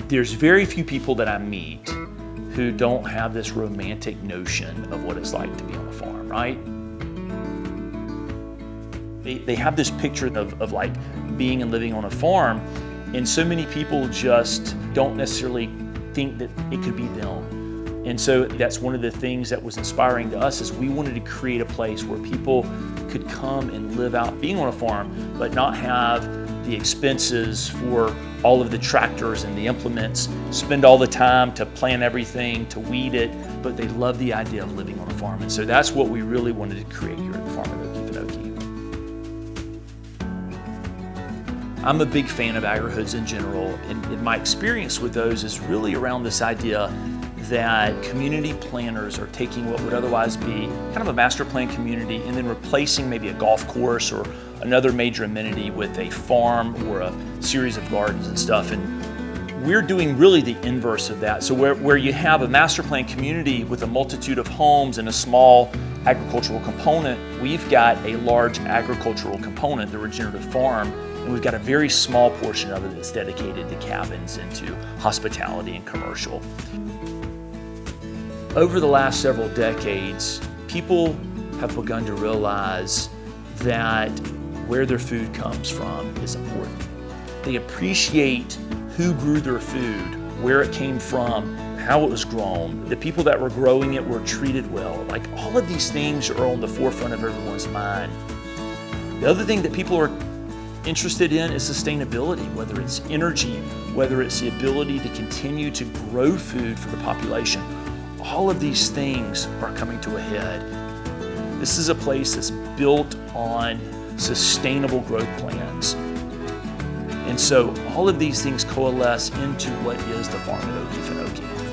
There's very few people that I meet who don't have this romantic notion of what it's like to be on a farm, right? They have this picture of like being and living on a farm, and so many people just don't necessarily think that it could be them. And so that's one of the things that was inspiring to us, is we wanted to create a place where people could come and live out being on a farm, but not have the expenses for all of the tractors and the implements, spend all the time to plant everything, to weed it, but they love the idea of living on a farm. And so that's what we really wanted to create here at the farm at Okefenokee. I'm a big fan of agri-hoods in general, and my experience with those is really around this idea that community planners are taking what would otherwise be kind of a master plan community and then replacing maybe a golf course or another major amenity with a farm or a series of gardens and stuff. And we're doing really the inverse of that. So where you have a master plan community with a multitude of homes and a small agricultural component, we've got a large agricultural component, the regenerative farm, and we've got a very small portion of it that's dedicated to cabins and to hospitality and commercial. Over the last several decades, people have begun to realize that where their food comes from is important. They appreciate who grew their food, where it came from, how it was grown, the people that were growing it were treated well. Like, all of these things are on the forefront of everyone's mind. The other thing that people are interested in is sustainability, whether it's energy, whether it's the ability to continue to grow food for the population. All of these things are coming to a head. This is a place that's built on sustainable growth plans. And so all of these things coalesce into what is the farm at Okefenokee.